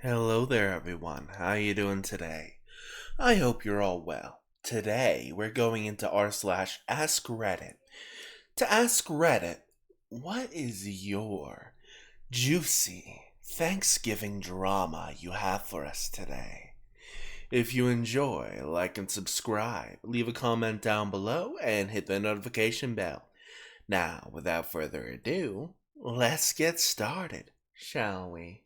Hello there, everyone. How you doing today? I hope you're all well. Today, we're going into r/askreddit. To ask Reddit, what is your juicy Thanksgiving drama you have for us today? If you enjoy, like and subscribe, leave a comment down below, and hit the notification bell. Now, without further ado, let's get started, shall we?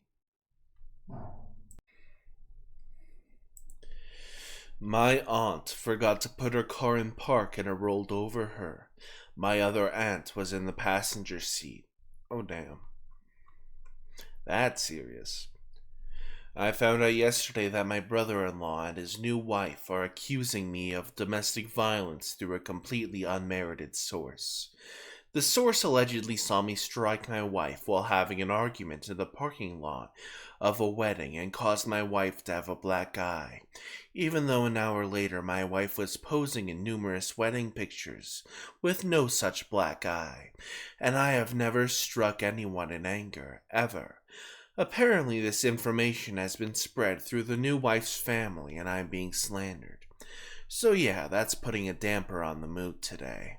My aunt forgot to put her car in park and it rolled over her. My other aunt was in the passenger seat. Oh, damn. That's serious. I found out yesterday that my brother in law and his new wife are accusing me of domestic violence through a completely unmerited source. The source allegedly saw me strike my wife while having an argument in the parking lot of a wedding and caused my wife to have a black eye, even though an hour later my wife was posing in numerous wedding pictures with no such black eye, and I have never struck anyone in anger, ever. Apparently, this information has been spread through the new wife's family and I'm being slandered. So yeah, that's putting a damper on the mood today.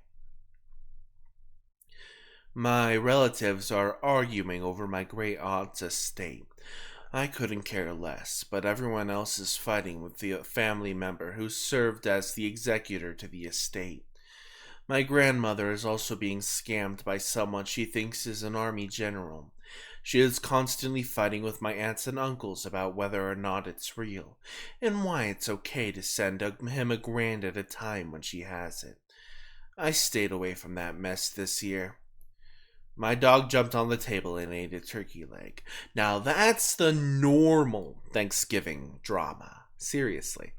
My relatives are arguing over my great aunt's estate. I couldn't care less, but everyone else is fighting with the family member who served as the executor to the estate. My grandmother is also being scammed by someone she thinks is an army general. She is constantly fighting with my aunts and uncles about whether or not it's real, and why it's okay to send him a grand at a time when she has it. I stayed away from that mess this year. My dog jumped on the table and ate a turkey leg. Now that's the normal Thanksgiving drama. Seriously.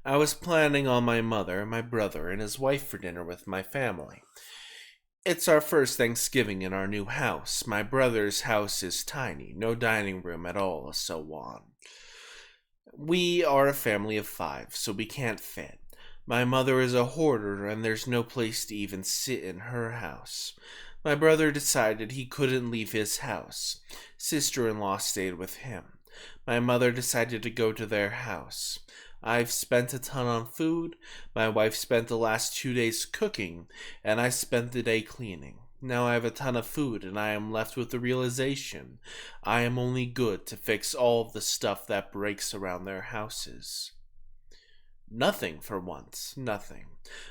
I was planning on my mother, my brother, and his wife for dinner with my family. It's our first Thanksgiving in our new house. My brother's house is tiny, no dining room at all, so on. We are a family of 5, so we can't fit. My mother is a hoarder, and there's no place to even sit in her house. My brother decided he couldn't leave his house. Sister-in-law stayed with him. My mother decided to go to their house. I've spent a ton on food, my wife spent the last 2 days cooking, and I spent the day cleaning. Now I have a ton of food, and I am left with the realization I am only good to fix all of the stuff that breaks around their houses. Nothing for once, nothing.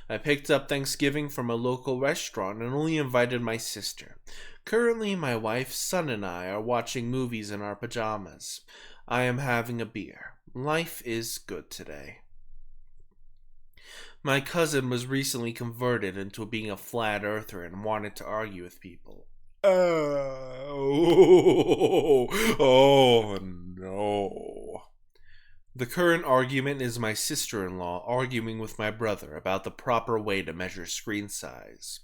I picked up Thanksgiving from a local restaurant and only invited my sister. Currently, my wife, son, and I are watching movies in our pajamas. I am having a beer. Life is good today. My cousin was recently converted into being a flat earther and wanted to argue with people. Oh no. The current argument is my sister-in-law arguing with my brother about the proper way to measure screen size.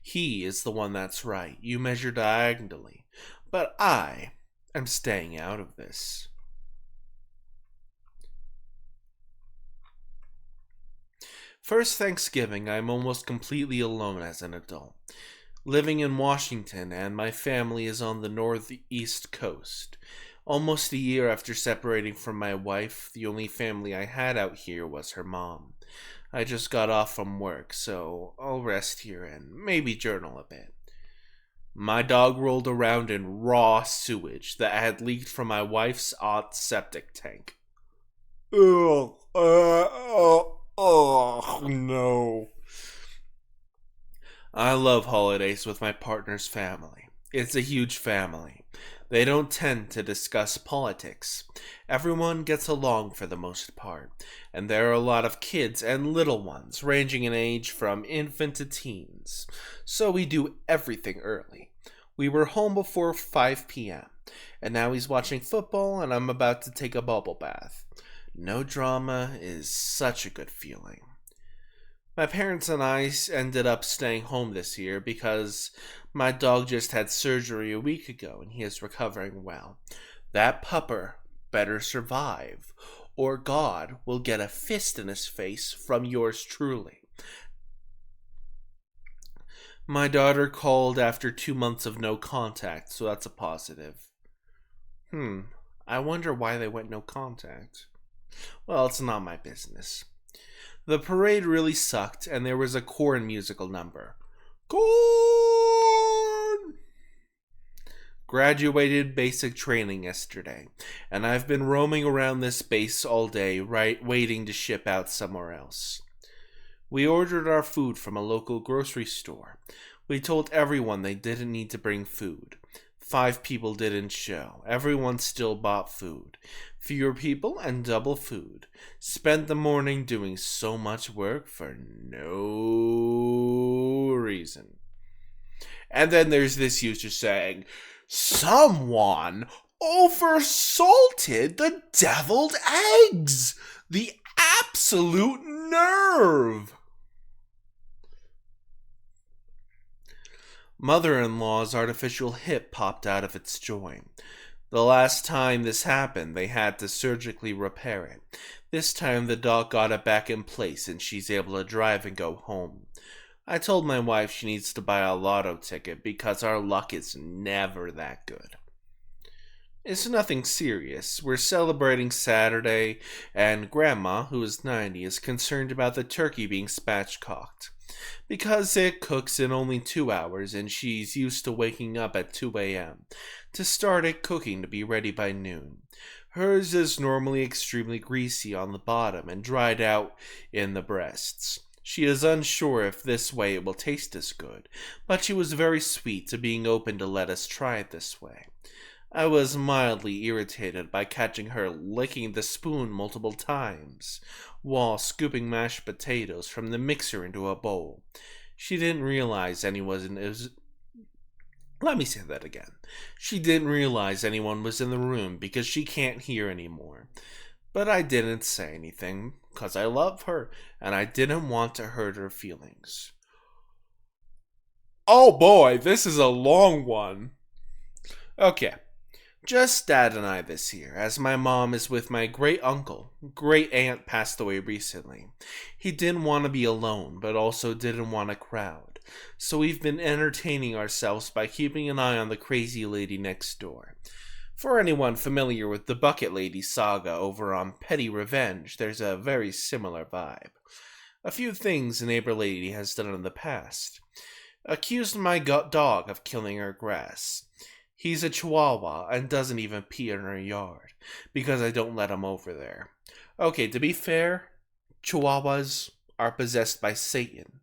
He is the one that's right. You measure diagonally. But I am staying out of this. First Thanksgiving, I am almost completely alone as an adult. Living in Washington, and my family is on the northeast coast. Almost a year after separating from my wife, the only family I had out here was her mom. I just got off from work, so I'll rest here and maybe journal a bit. My dog rolled around in raw sewage that had leaked from my wife's aunt's septic tank. Ugh, no. I love holidays with my partner's family. It's a huge family. They don't tend to discuss politics. Everyone gets along for the most part, and there are a lot of kids and little ones, ranging in age from infant to teens. So we do everything early. We were home before 5 p.m., and now he's watching football, and I'm about to take a bubble bath. No drama is such a good feeling. My parents and I ended up staying home this year because my dog just had surgery a week ago and he is recovering well. That pupper better survive, or God will get a fist in his face from yours truly. My daughter called after 2 months of no contact, so that's a positive. I wonder why they went no contact. Well, it's not my business. The parade really sucked, and there was a corn musical number. Corn! Graduated basic training yesterday, and I've been roaming around this base all day, waiting to ship out somewhere else. We ordered our food from a local grocery store. We told everyone they didn't need to bring food. 5 people didn't show. Everyone still bought food. Fewer people and double food. Spent the morning doing so much work for no reason. And then there's this user saying, someone oversalted the deviled eggs! The absolute nerve! Mother-in-law's artificial hip popped out of its joint. The last time this happened, they had to surgically repair it. This time the dog got it back in place and she's able to drive and go home. I told my wife she needs to buy a lotto ticket because our luck is never that good. It's nothing serious. We're celebrating Saturday, and Grandma, who is 90, is concerned about the turkey being spatchcocked. Because it cooks in only 2 hours, and she's used to waking up at 2 a.m. to start it cooking to be ready by noon. Hers is normally extremely greasy on the bottom and dried out in the breasts. She is unsure if this way it will taste as good, but she was very sweet to being open to let us try it this way. I was mildly irritated by catching her licking the spoon multiple times while scooping mashed potatoes from the mixer into a bowl. She didn't realize anyone was... Let me say that again. She didn't realize anyone was in the room because she can't hear anymore. But I didn't say anything because I love her and I didn't want to hurt her feelings. Oh boy, this is a long one. Okay. Just Dad and I this year, as my mom is with my great-aunt passed away recently. He didn't want to be alone, but also didn't want a crowd. So we've been entertaining ourselves by keeping an eye on the crazy lady next door. For anyone familiar with the Bucket Lady saga over on Petty Revenge, there's a very similar vibe. A few things the neighbor lady has done in the past. Accused my dog of killing her grass. He's a chihuahua and doesn't even pee in our yard because I don't let him over there. Okay, to be fair, chihuahuas are possessed by Satan.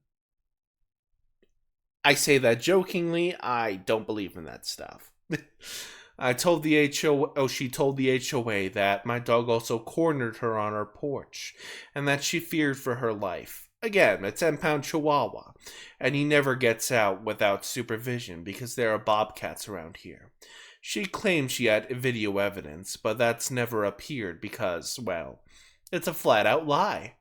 I say that jokingly, I don't believe in that stuff. She told the HOA that my dog also cornered her on her porch and that she feared for her life. Again, a 10-pound chihuahua, and he never gets out without supervision because there are bobcats around here. She claimed she had video evidence, but that's never appeared because, well, it's a flat-out lie.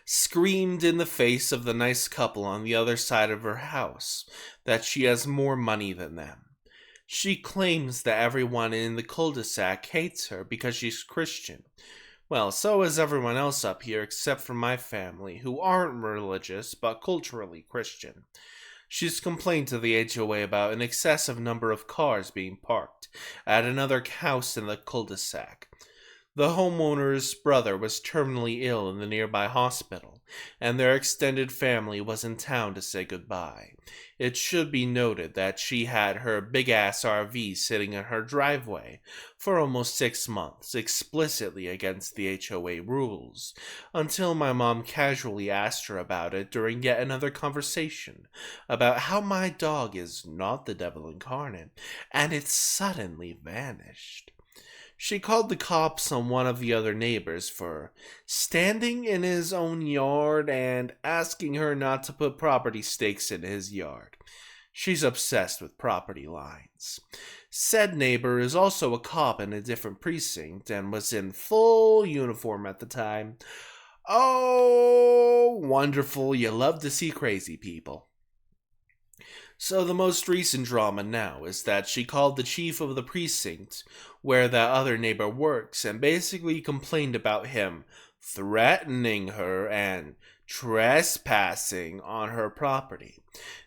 Screamed in the face of the nice couple on the other side of her house that she has more money than them. She claims that everyone in the cul-de-sac hates her because she's Christian. Well, so is everyone else up here except for my family, who aren't religious but culturally Christian. She's complained to the HOA about an excessive number of cars being parked at another house in the cul-de-sac. The homeowner's brother was terminally ill in the nearby hospital, and their extended family was in town to say goodbye. It should be noted that she had her big-ass RV sitting in her driveway for almost 6 months, explicitly against the HOA rules, until my mom casually asked her about it during yet another conversation about how my dog is not the devil incarnate, and it suddenly vanished. She called the cops on one of the other neighbors for standing in his own yard and asking her not to put property stakes in his yard. She's obsessed with property lines. Said neighbor is also a cop in a different precinct and was in full uniform at the time. Oh, wonderful. You love to see crazy people. So the most recent drama now is that she called the chief of the precinct where that other neighbor works and basically complained about him threatening her and trespassing on her property.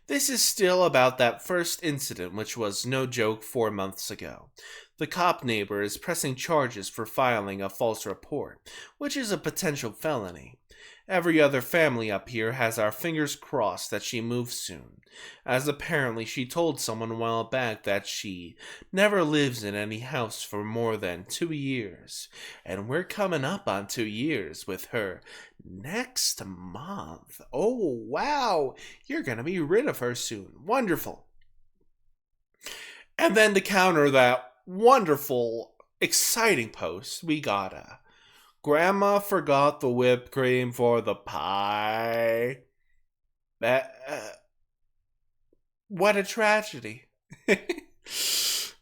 This is still about that first incident, which was no joke 4 months ago. The cop neighbor is pressing charges for filing a false report, which is a potential felony. Every other family up here has our fingers crossed that she moves soon, as apparently she told someone a while back that she never lives in any house for more than 2 years, and we're coming up on 2 years with her next month. Oh, wow, you're gonna be rid of her soon. Wonderful. And then to counter that wonderful, exciting post, we got a Grandma forgot the whipped cream for the pie. What a tragedy.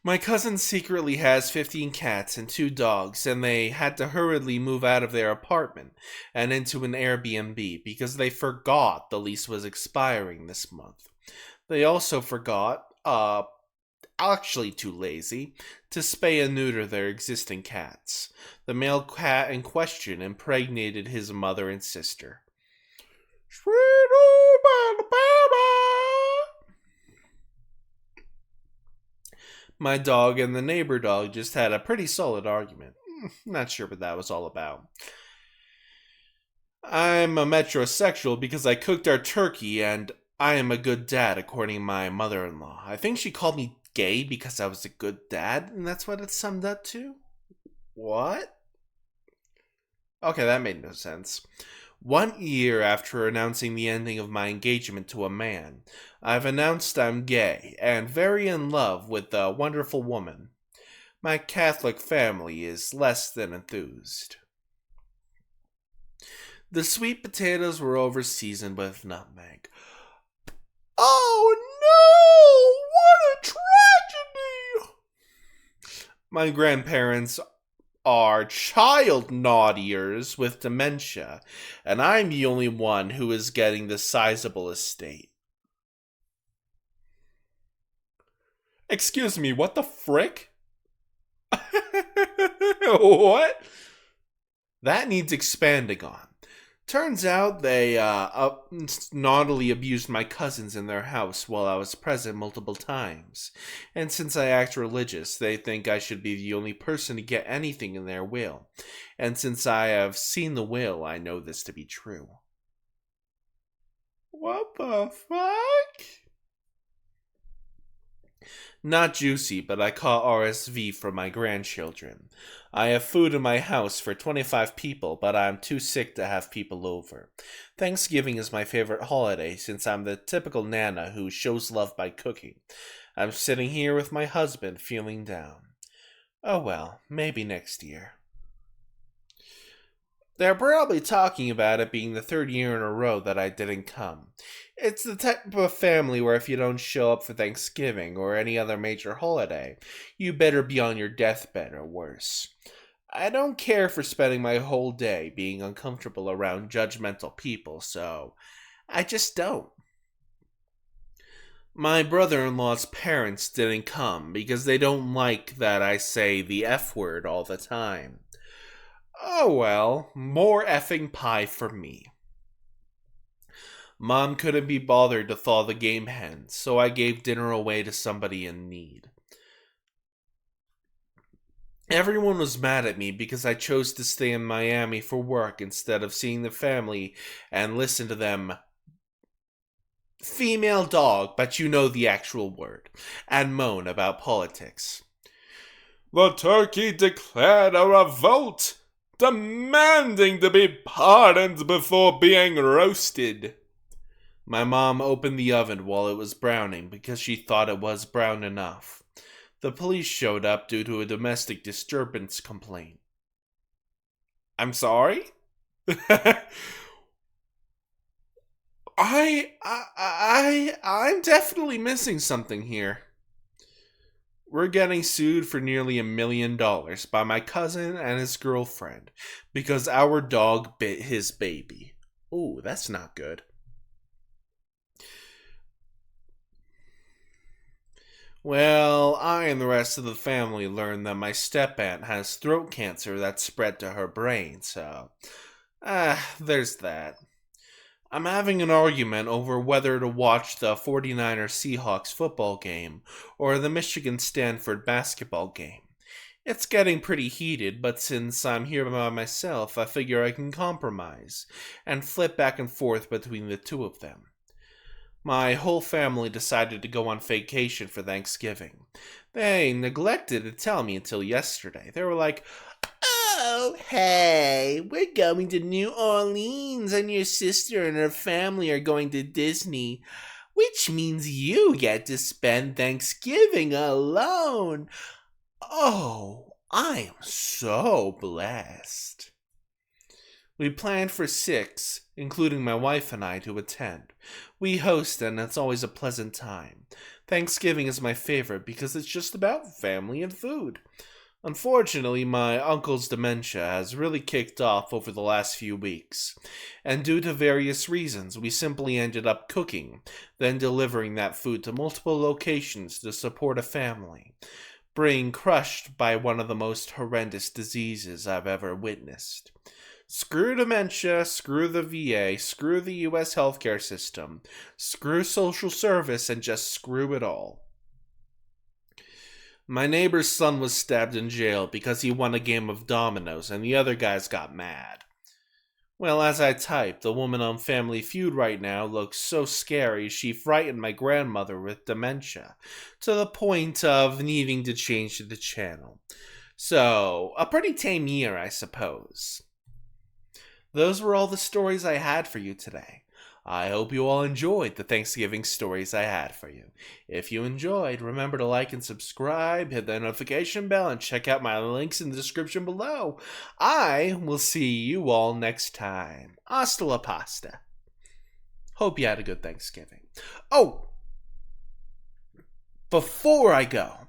My cousin secretly has 15 cats and 2 dogs, and they had to hurriedly move out of their apartment and into an Airbnb because they forgot the lease was expiring this month. They also forgot, actually too lazy, to spay and neuter their existing cats. The male cat in question impregnated his mother and sister. Sweet old Alabama! My dog and the neighbor dog just had a pretty solid argument. Not sure what that was all about. I'm a metrosexual because I cooked our turkey, and I am a good dad, according to my mother-in-law. I think she called me gay because I was a good dad, and that's what it summed up to? What? Okay, that made no sense. 1 year after announcing the ending of my engagement to a man, I've announced I'm gay and very in love with a wonderful woman. My Catholic family is less than enthused. The sweet potatoes were over seasoned with nutmeg. Oh no! What a tragedy! My grandparents are child naughtiers with dementia, and I'm the only one who is getting the sizable estate. Excuse me, what the frick? What? That needs expanding on. Turns out they naughtily abused my cousins in their house while I was present multiple times. And since I act religious, they think I should be the only person to get anything in their will. And since I have seen the will, I know this to be true. What the fuck? Not juicy, but I caught RSV for my grandchildren. I have food in my house for 25 people, but I'm too sick to have people over. Thanksgiving is my favorite holiday since I'm the typical nana who shows love by cooking. I'm sitting here with my husband feeling down. Oh well, maybe next year. They're probably talking about it being the 3rd year in a row that I didn't come. It's the type of family where if you don't show up for Thanksgiving or any other major holiday, you better be on your deathbed or worse. I don't care for spending my whole day being uncomfortable around judgmental people, so I just don't. My brother-in-law's parents didn't come because they don't like that I say the F word all the time. Oh well, more effing pie for me. Mom couldn't be bothered to thaw the game hens, so I gave dinner away to somebody in need. Everyone was mad at me because I chose to stay in Miami for work instead of seeing the family and listen to them female dog, but you know the actual word, and moan about politics. The turkey declared a revolt, demanding to be pardoned before being roasted. My mom opened the oven while it was browning because she thought it was brown enough. The police showed up due to a domestic disturbance complaint. I'm sorry? I'm definitely missing something here. We're getting sued for nearly $1 million by my cousin and his girlfriend because our dog bit his baby. Ooh, that's not good. Well, I and the rest of the family learned that my step-aunt has throat cancer that spread to her brain, so... there's that. I'm having an argument over whether to watch the 49ers Seahawks football game or the Michigan Stanford basketball game. It's getting pretty heated, but since I'm here by myself, I figure I can compromise and flip back and forth between the two of them. My whole family decided to go on vacation for Thanksgiving. They neglected to tell me until yesterday. They were like, "Oh, hey, we're going to New Orleans, and your sister and her family are going to Disney, which means you get to spend Thanksgiving alone. Oh, I am so blessed." We planned for 6, including my wife and I, to attend. We host, and it's always a pleasant time. Thanksgiving is my favorite because it's just about family and food. Unfortunately, my uncle's dementia has really kicked off over the last few weeks, and due to various reasons, we simply ended up cooking, then delivering that food to multiple locations to support a family, being crushed by one of the most horrendous diseases I've ever witnessed. Screw dementia, screw the VA, screw the US healthcare system, screw social service, and just screw it all. My neighbor's son was stabbed in jail because he won a game of dominoes and the other guys got mad. Well, as I type, the woman on Family Feud right now looks so scary she frightened my grandmother with dementia, to the point of needing to change the channel. So, a pretty tame year, I suppose. Those were all the stories I had for you today. I hope you all enjoyed the Thanksgiving stories I had for you. If you enjoyed, remember to like and subscribe, hit the notification bell, and check out my links in the description below. I will see you all next time. Hasta la pasta. Hope you had a good Thanksgiving. Oh, before I go,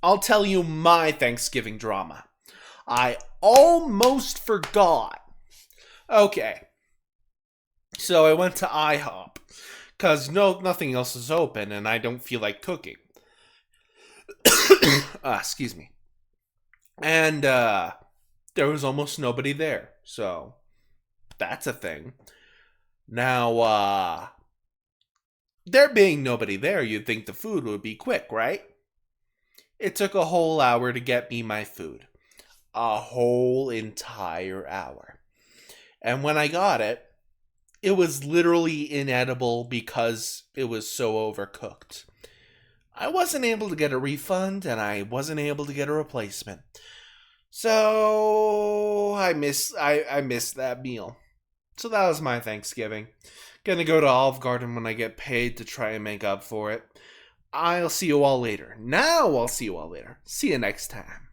I'll tell you my Thanksgiving drama. I almost forgot. Okay. So I went to IHOP, because nothing else is open and I don't feel like cooking. Excuse me. And there was almost nobody there, so that's a thing. Now, there being nobody there, you'd think the food would be quick, right? It took a whole hour to get me my food. A whole entire hour. And when I got it, it was literally inedible because it was so overcooked. I wasn't able to get a refund, and I wasn't able to get a replacement. So I missed that meal. So that was my Thanksgiving. Gonna go to Olive Garden when I get paid to try and make up for it. I'll see you all later. See you next time.